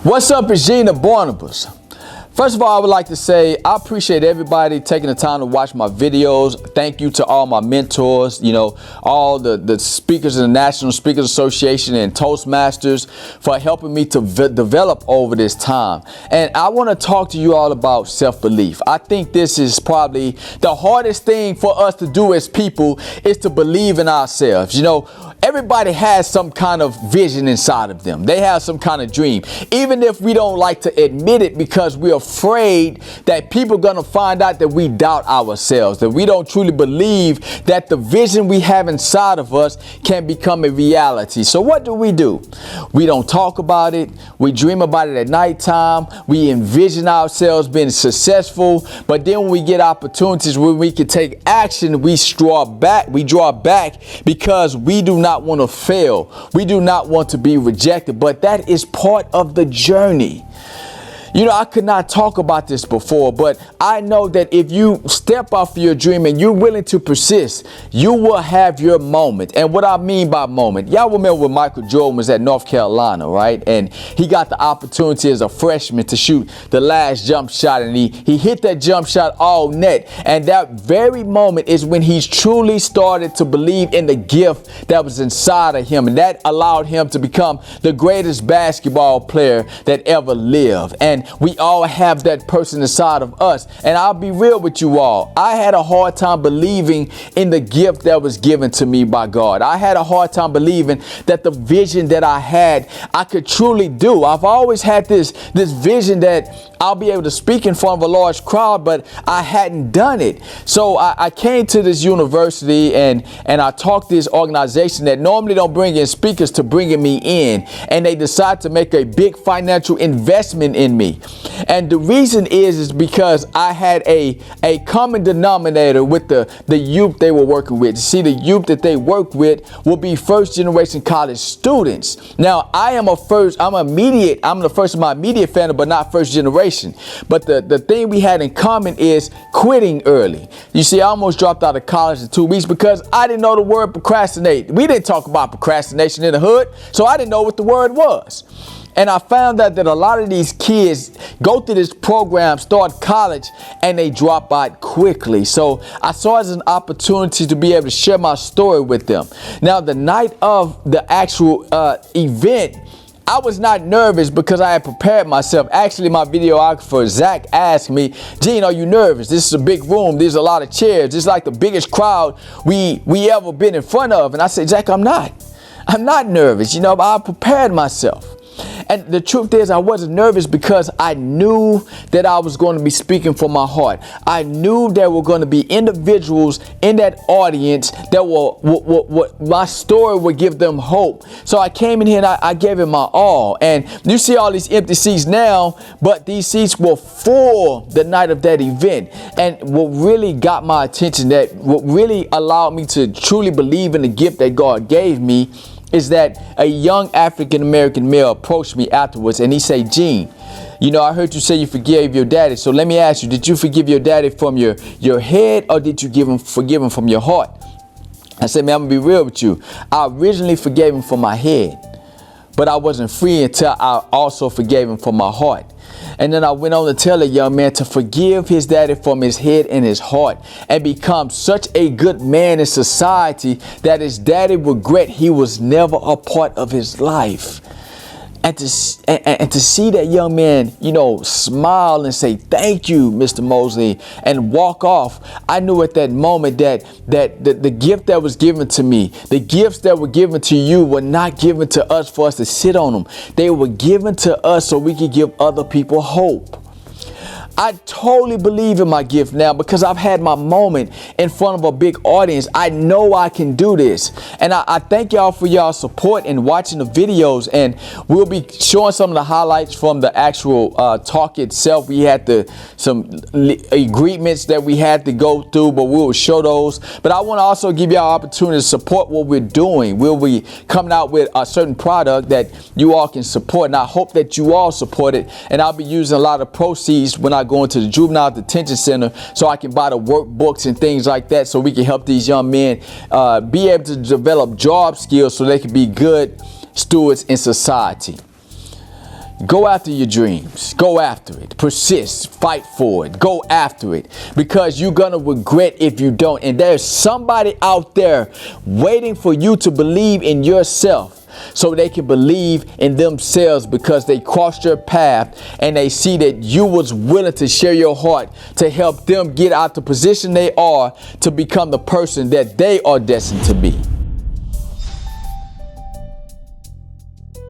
What's up, it's Gene of Barnabas. First of all, I would like to say I appreciate everybody taking the time to watch my videos. Thank you to all my mentors, all the speakers in the National Speakers Association and Toastmasters for helping me to develop over this time. And I want to talk to you all about self-belief. I think this is probably the hardest thing for us to do as people is to believe in ourselves. Everybody has some kind of vision inside of them. They have some kind of dream, even if we don't like to admit it because we're afraid that people are going to find out that we doubt ourselves, that we don't truly believe that the vision we have inside of us can become a reality. So what do? We don't talk about it. We dream about it at nighttime. We envision ourselves being successful. But then when we get opportunities where we can take action, we draw back because we do not want to fail. We do not want to be rejected, but that is part of the journey. I could not talk about this before, but I know that if you step off your dream and you're willing to persist, you will have your moment. And what I mean by moment, y'all remember when Michael Jordan was at North Carolina, right? And he got the opportunity as a freshman to shoot the last jump shot, and he hit that jump shot all net. And that very moment is when he truly started to believe in the gift that was inside of him. And that allowed him to become the greatest basketball player that ever lived. And we all have that person inside of us. And I'll be real with you all. I had a hard time believing in the gift that was given to me by God. I had a hard time believing that the vision that I had, I could truly do. I've always had this vision that I'll be able to speak in front of a large crowd, but I hadn't done it. So I came to this university and I talked to this organization that normally don't bring in speakers to bringing me in. And they decided to make a big financial investment in me. And the reason is because I had a common denominator with the youth they were working with. See, the youth that they work with will be first generation college students. Now, I'm the first of my immediate family, but not first generation. But the thing we had in common is quitting early. You see, I almost dropped out of college in 2 weeks because I didn't know the word procrastinate. We didn't talk about procrastination in the hood, so I didn't know what the word was. And I found out that a lot of these kids go through this program, start college, and they drop out quickly. So I saw it as an opportunity to be able to share my story with them. Now, the night of the actual event, I was not nervous because I had prepared myself. Actually, my videographer, Zach, asked me, Gene, are you nervous? This is a big room. There's a lot of chairs. This is like the biggest crowd we ever been in front of. And I said, Zach, I'm not nervous. But I prepared myself. And the truth is, I wasn't nervous because I knew that I was going to be speaking from my heart. I knew there were going to be individuals in that audience that my story would give them hope. So I came in here and I gave it my all. And you see all these empty seats now, but these seats were full the night of that event. And what really got my attention, what really allowed me to truly believe in the gift that God gave me, is that a young African-American male approached me afterwards and he said, Gene, I heard you say you forgave your daddy. So let me ask you, did you forgive your daddy from your head or did you forgive him from your heart? I said, man, I'm going to be real with you. I originally forgave him from my head, but I wasn't free until I also forgave him from my heart. And then I went on to tell the young man to forgive his daddy from his head and his heart and become such a good man in society that his daddy would regret he was never a part of his life. And to see that young man, smile and say, thank you, Mr. Mosley, and walk off, I knew at that moment that the gift that was given to me, the gifts that were given to you were not given to us for us to sit on them. They were given to us so we could give other people hope. I totally believe in my gift now because I've had my moment in front of a big audience. I know I can do this. And I thank y'all for y'all support and watching the videos. And we'll be showing some of the highlights from the actual talk itself. We had some agreements that we had to go through, but we will show those. But I want to also give y'all opportunity to support what we're doing. We'll be coming out with a certain product that you all can support. And I hope that you all support it. And I'll be using a lot of proceeds when I go into the juvenile detention center so I can buy the workbooks and things like that so we can help these young men be able to develop job skills so they can be good stewards in society. Go after your dreams. Go after it. Persist. Fight for it. Go after it. Because you're going to regret if you don't. And there's somebody out there waiting for you to believe in yourself so they can believe in themselves, because they crossed your path and they see that you was willing to share your heart to help them get out the position they are to become the person that they are destined to be.